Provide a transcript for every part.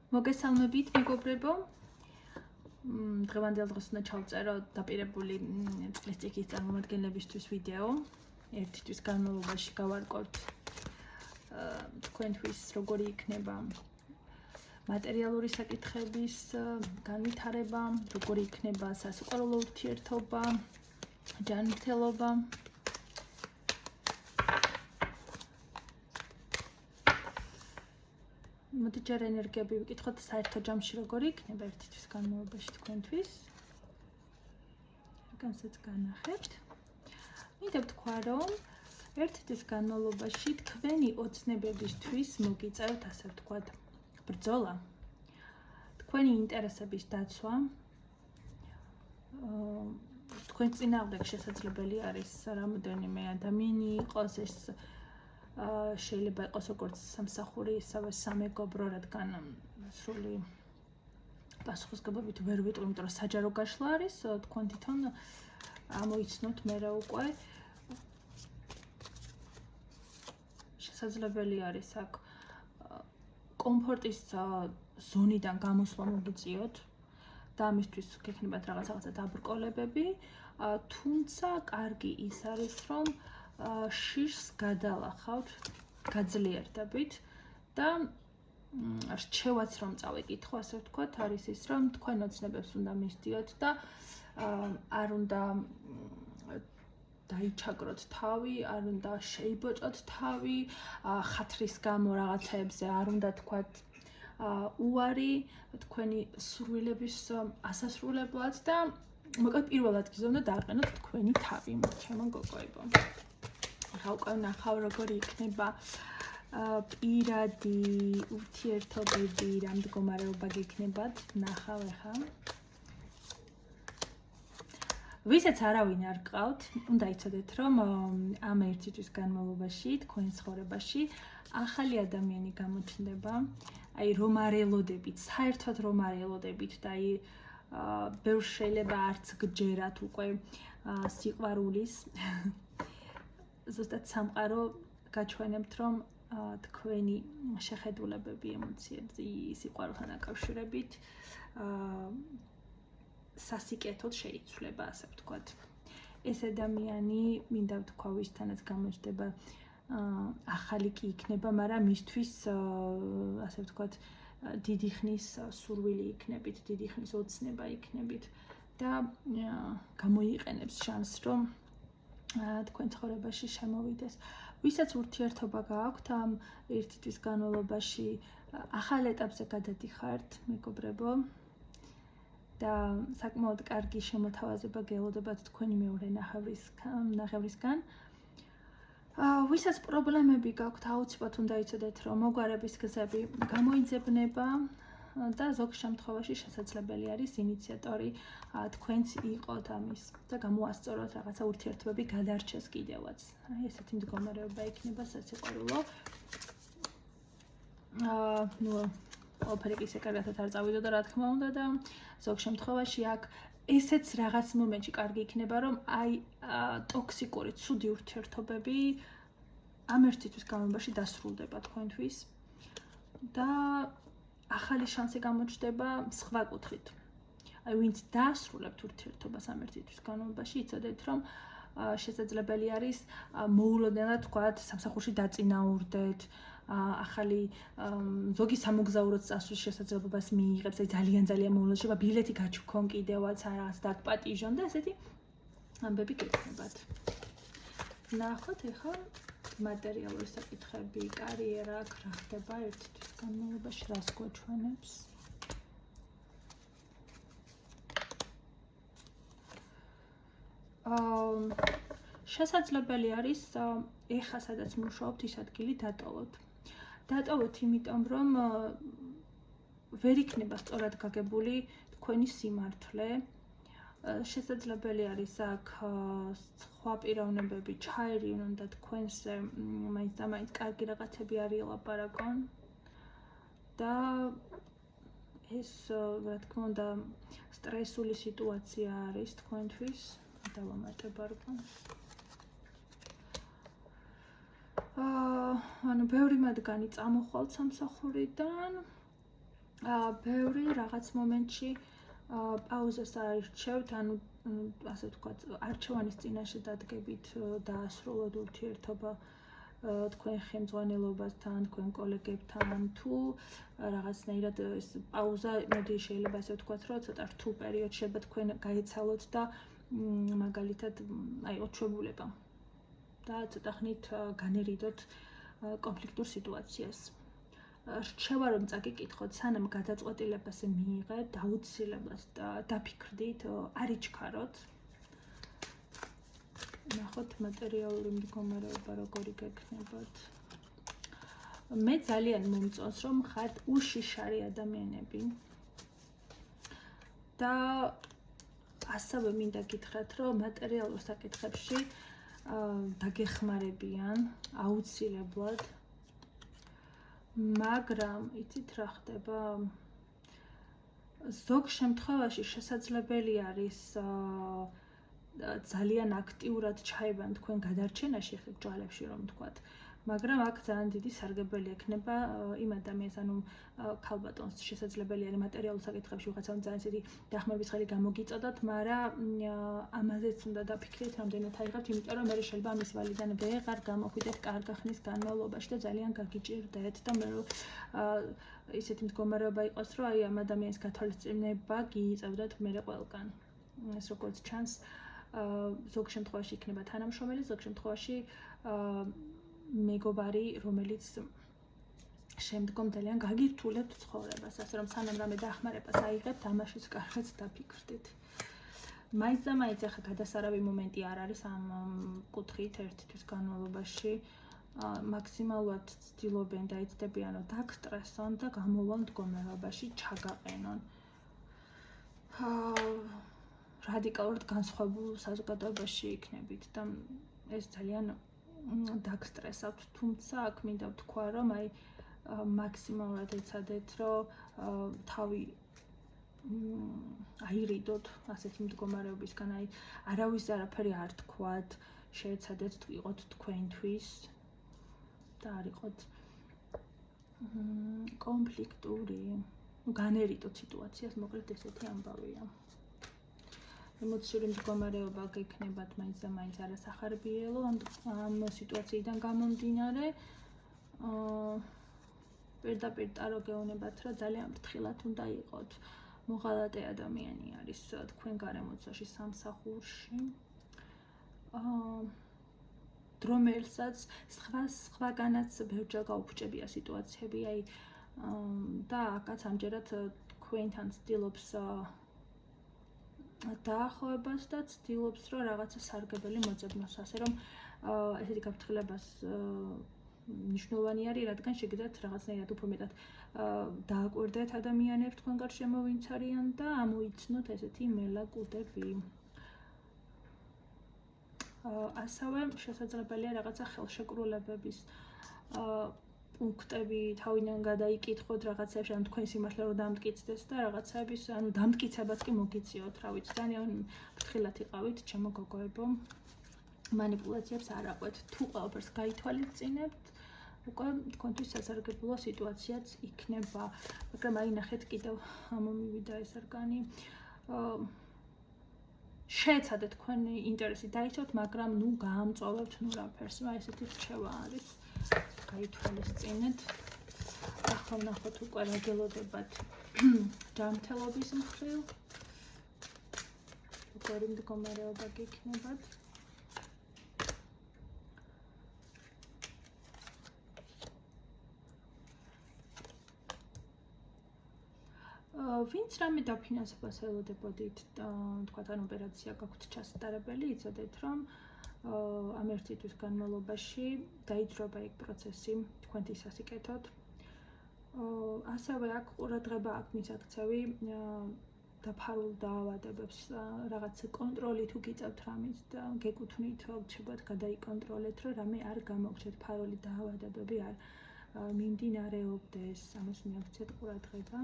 მოგესალმებით, მეგობრებო. დღევანდელ დღეს უნდა ჩავწერო დაპირებული წლის წიგნის წარმომადგენლებისთვის ვიდეო. ერთი თვის განმავლობაში გავარკვევთ თქვენთვის როგორი იქნება მატერიალური საკითხების განვითარება, როგორი იქნება სასიყვარულო ურთიერთობა, ჯანმრთელობა. მოდი ჯერ ენერგიები ვიკითხოთ საერთო ჯამში როგორი იქნება ერთი თვის განმავლობაში თქვენთვის. განსაც განახებთ. მინდა ვთქვა, რომ ერთი თვის განმავლობაში თქვენი ოცნებებისთვის მოგიწევთ, ასე ვთქვათ, ბრძოლა, თქვენი ინტერესების დაცვა. თქვენ წინააღმდეგ შესაძლებელი არის რამოდენიმე ადამიანი იყოს, ეს შეიძლება იყოს როგორც სამსახური, ისევე სამეგობრო, რადგან სრული პასუხისმგებლობით ვერ ვიტყვი, იმიტომ რომ საჯარო გაშლა არის, თქვენ თვითონ ამოიცნოთ მერე უკვე. შესაძლებელი არის აქ კომფორტის ზონიდან გამოსვლა მოგიწიოთ და ამისთვის გექნებათ რაღაცა დაბრკოლებები, თუმცა კარგი ის არის, რომ შიშს გადალახავთ, გაძლიერდებით და რჩევაც რომ წავიკითხო, ასე ვთქვათ, არის ის, რომ თქვენ ოცნებებს უნდა მისდიოთ და არ უნდა დაიჩაგროთ თავი, არ უნდა შეიბოჭოთ თავი, ხათრის გამო რაღაცეებზე არ უნდა თქვათ უარი თქვენი სურვილების ასასრულებლად და მოკლედ პირველ ადგილზე უნდა დააყენოთ თქვენი თავი, ჩემო გოგოებო. ახლა უკვე ნახავ როგორი იქნება პირადი ურთიერთობები, რა მდგომარეობა გექნებათ, ნახავ ახლა. ვისაც არავინ არ გყავთ, უნდა იცოდეთ, რომ ამ ერთი თვის განმავლობაში თქვენ ცხოვრებაში ახალი ადამიანი გამოჩნდება, აი რომ არ ელოდებით, საერთოდ რომ არ ელოდებით და აი ბევრს შეიძლება არც გჯერათ უკვე სიყვარულის. ზუსტად სამყარო გაჩვენებთ, რომ თქვენი შეხედულებები, ემოციები სიყვარულთან დაკავშირებით სასიკეთოდ შეიცვლება, ასე ვთქვათ. ეს ადამიანი, მინდა ვთქვა, ვისთანაც გამოჩნდება, ახალი კი იქნება, მაგრამ მისთვის, ასე ვთქვათ, დიდი ხნის სურვილი იქნებით, დიდი ხნის ოცნება იქნებით და გამოიყენებს შანსს, რომ თქვენ ცხოვრებაში შემოვიდეს. ვისაც ურთიერთობა გააქვთ ამ ერთი თვის განმავლობაში, ახალ ეტაპზე გადადიხართ, მეგობრებო. და საკმაოდ კარგი შემოთავაზება გელოდებათ თქვენი მეორე ნახევრისგან. ვისაც პრობლემები გაქვთ, აუცილებლად უნდა იცოდეთ, რომ მოგვარების გზები გამოიძებნება და ზოგ შემთხვევაში შესაძლებელი არის ინიციატორი თქვენც იყოთ ამის და გამოასწოროთ რაღაცა ურთიერთობები გადარჩეს კიდევაც. ესეთი მდგომარეობა იქნება სასიყვარულო. ყველაფერი კი ისე კარგად არ წავიდოდა, რა თქმა უნდა და ზოგ შემთხვევაში აქ ესეც რაღაც მომენტში კარგი იქნება, რომ აი ტოქსიკური, ცუდი ურთიერთობები ამ ერთი თვის განმავლობაში დასრულდება თქვენთვის და ახალი შანსი გამოჩნდება სხვა კუთხით. აი ვინც დაასრულებთ ურთიერთობას ამ ერთი თვის განმავლობაში, იცოდეთ, რომ შესაძლებელი არის მოულოდნელად თქვათ სამსახურში დაწინაურდეთ, ახალი ზოგი სამოგზაუროდ წასვლის შესაძლებლობას მიიღებს, აი ძალიან მოულოდნელად შეიძლება ბილეთი გაჩუქონ კიდევაც რაღაც დაგპატიჟონ და ესეთი ამბები გექნებათ. ნახოთ ახლა მატერიალური საკითხები, კარიერა, აქ რა ხდება ერთი თვის განმავლობაში, რას გვაჩვენებს. შესაძლებელი არის ეხა სადაც მუშაობთ ის ადგილი დატოვოთ. დატოვოთ იმიტომ, რომ ვერ იქნება სწორად გაგებული თქვენი სიმართლე. შესაძლებელი არის აქ სხვა პიროვნებები ჩაერინონ და თქვენზე მაინც და მაინც კარგი რაღაცები არ ილაპარაკონ და ეს რა თქმა უნდა სტრესული სიტუაცია არის თქვენთვის. დავამატებ არგონს. ანუ ბევრი მათგანი წამოხვალთ სამსახურიდან. ბევრი რაღაც მომენტში პაუზას არჩევთ, ანუ ასე ვთქვათ, არჩევანის წინაშე დადგებით დაასრულოთ ურთიერთობა თქვენ ხელმძღვანელობასთან, თქვენ კოლეგებთან, თუ რაღაცნაირად ეს პაუზა, მოდი შეიძლება ასე ვთქვათ, რომ ცოტა რთულ პერიოდში შეიძლება თქვენ გაეცალოთ და მაგალითად აიღოთ ჩვეულებება და ცოტა ხნით განერიდოთ კონფლიქტურ სიტუაციას. რჩევა რომ წაგიკითხოთ, სანამ გადაწყვეტილებას მიიღეთ, აუცილებლად დაფიქრდით, არ იჩქაროთ. ნახოთ მატერიალური მდგომარეობა როგორი გექნებათ. მე ძალიან მომწონს, რომ ხართ უშიშარი ადამიანები და ასევე მინდა გითხრათ, რომ მატერიალურ საკითხებში დაგეხმარებიან აუცილებლად. მაგრამ იცით რა ხდება? ზოგ შემთხვევაში შესაძლებელი არის ძალიან აქტიურად ჩაებან თქვენ გადარჩენაში, ახლა ჯვალებში რომ ვთქვათ. მაგრამ აქ ძალიან დიდი სარგებელი ექნება იმ ადამიანს, ანუ ქალბატონს შესაძლებელი არის მატერიალურ საკითხებში ვიღაცამ ძალიან ისეთი დახმარების ხელი გამოგიწოდოთ, მაგრამ ამაზეც უნდა დაფიქრეთ, რამდენად აიღებთ, იმიტომ რომ მე შეიძლება ამის ვალიდან ვეღარ გამოხვიდეთ კარგი ხნის განმავლობაში და ძალიან გაგიჭირდეთ და მე ისეთი მდგომარეობა იყოს, რომ აი ამ ადამიანის გათვალისწინება გიიწევდეთ მერე ყველგან. ეს როგორც ჩანს, ზოგ შემთხვევაში იქნება თანამშრომელი, ზოგ შემთხვევაში მეგობარი, რომელიც შემდგომ ძალიან გაგირთულებთ ცხოვრებას, ასე რომ სანამ რამე დახმარებას აიღებთ, ამაშიც კარგად დაფიქრდით. მაინც და მაინც ახლა გადასარავი მომენტი არ არის ამ კუთხით ერთი თვის განმავლობაში. მაქსიმალურად ცდილობენ და იცდებიან, რომ დაგსტრესონ და გამოვლონ მდგომარეობაში, ჩაგაყენონ. რადიკალურად განსხვავებულ საზოგადოებაში იქნებით და ეს ძალიან დაგსტრესავთ, თუმცა აქ მინდა ვთქვა, რომ აი მაქსიმალურად ეცადეთ, რომ თავი აირიდოთ ასეთი მდგომარეობისგან, აი არავის არაფერი არ თქვათ, შეეცადეთ იყოთ თქვენთვის და არ იყოთ კონფლიქტური, განერიდოთ სიტუაციას, მოკლედ ესეთი ამბავია. ემოციური მდგომარეობა გექნებათ მაინც და მაინც არასახარბიელო ამ სიტუაციიდან გამომდინარე. პირდაპირ ტარო გეუბნებათ, რომ ძალიან ფრთხილად უნდა იყოთ. მოღალატე ადამიანი არის თქვენ გარემოცვაში სამსახურში. რომელსაც სხვაგანაც ბევრჯერ გაუფუჭებია სიტუაციები, აი და აქაც ამჯერად თქვენთან ცდილობს დაახლოებას და ცდილობს, რომ რაღაცა სარგებელი მოძებნოს, ასე რომ ესეთი გაფრთხილებას მნიშვნელოვანი არის, რადგან შეგიძლიათ რაღაცნაირად უფრო მეტად დააკვირდეთ ადამიანებს თქვენ გარშემო ვინც არიან და ამოიცნოთ ესეთი მელაკუდები. ასევე შესაძლებელია რაღაცა ხელშეკრულებების პუნქტები თავიდან გადაიკითხოთ რაღაცებში, ანუ თქვენ სიმართლე რომ დამტკიცდეს და რაღაცების, ანუ დამტკიცებაც კი მოგიწიოთ, რა ვიცი, ძალიან ფრთხილად იყავით, ჩემო გოგოებო. манипуляციებს არ აყვეთ. თუ ყველაფერს გაითვალისწინებთ, უკვე თქვენთვის სასარგებლო სიტუაციაც იქნება. მაგრამ აი ნახეთ კიდევ მომივიდა ეს არგანი. შეეცადეთ თქვენი ინტერესი დაიცოთ, მაგრამ ნუ გაამწვავებთ ნუ რაფერს. ესეთი რჩევა არის. გაითვალისწინეთ. ახლა ვნახოთ უკვე რა გელოდებათ ჯანმრთელობის მხრივ. როგორი მდგომარეობა გექნებათ. ვინც რამე დაფინანსებას ელოდებოდით, თქვათ ან ოპერაცია გაქვთ ჩასატარებელი, იცოდეთ რომ ამ ერთი თვის განმავლობაში დაიძრობა ეგ პროცესი თქვენთვის სასიკეთოდ. ასევე აქ ყურადღება აქვს მისაქცევი დაფარულ დაავადებებს, რაღაც კონტროლი თუ გიწევთ რამის და გეკუთვნით, რჩებათ გადაიკონტროლეთ, რომ რამე არ გამოგჩეთ, ფარული დაავადებები არ მიმდინარეობდეს, ამას მიაქცეთ ყურადღება.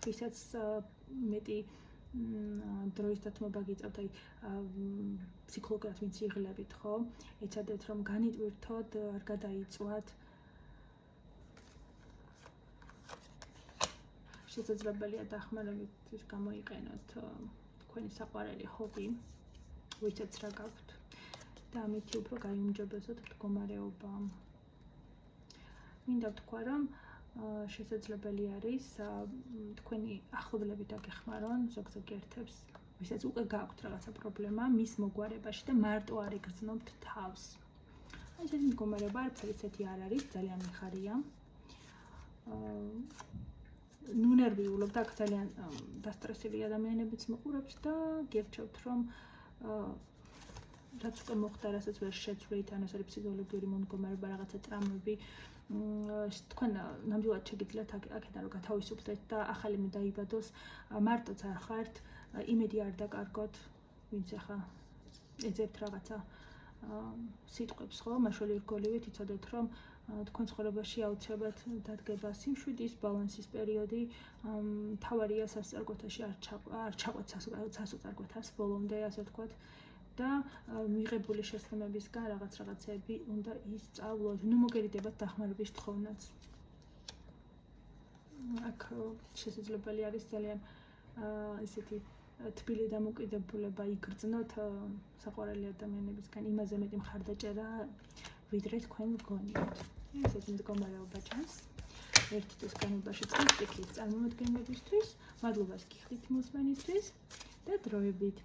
ვისაც მეტი დროის დათმობა გიწევთ, აი ფსიქოლოგიურად ვინც იღლებით, ხო? ეცადეთ რომ განიტვირთოთ, არ გადაიწვათ. შესაძლებელია დახმარებისთვის გამოიყენოთ თქვენი საყვარელი ჰობი, ვისაც რა გაქვთ და ამით უფრო გაიუმჯობესოთ მდგომარეობა. მინდა ვთქვა, რომ შესაძლებელი არის თქვენი ახლობლები დაგეხმარონ ზოგ ერთებს, ვისაც უკვე გაქვთ რაღაცა პრობლემა მის მოგვარებაში და მარტო არ იგრძნობთ თავს. ესეთი მდგომარეობა არც ისეთი არ არის, ძალიან მიხარია. ნერვიულობ და აქ ძალიან დასტრესილი ადამიანებიც მიყურებთ და გირჩევთ, რომ რაც უკვე მოხდა, რასაც ვერ შეცვლით, ან ეს არის ფსიქოლოგიური მომდგომარეობა, რაღაცა ტრამვები, თქვენ ნამდვილად შეგიძლიათ აქედან რომ გათავისუფლდეთ და ახალი მე დაიბადოს, მარტოც არ ხართ, იმედი არ დაკარგოთ, ვინც ახლა ეძებთ რაღაცა სიტყვებს, ხო, მაშველი რგოლივით იცოდეთ, რომ თქვენ ცხოვრებაში აუცილებლად დადგება სიმშვიდის, ბალანსის პერიოდი, მთავარია სასწარგოთაში არ ჩაყვეთ სასოწარგოთას ბოლომდე, ასე ვთქვათ. და მიღებული შესაბამისგან რაღაცეები უნდა ისწავლოთ. ნუ მოგერიდებათ დახმარების თხოვნაც. აქ შესაძლებელი არის ძალიან ესეთი თბილი დამოკიდებულება იგრძნოთ საყვარელი ადამიანებისგან, იმაზე მეტი მხარდაჭერა, ვიდრე თქვენ გგონიათ. ესეთი მდგომარეობა ჩანს. ერთი თვის განმავლობაში წლის წიქლის წარმომადგენლებისთვის, მადლობას გიხდით მოსმენისთვის და დროებით.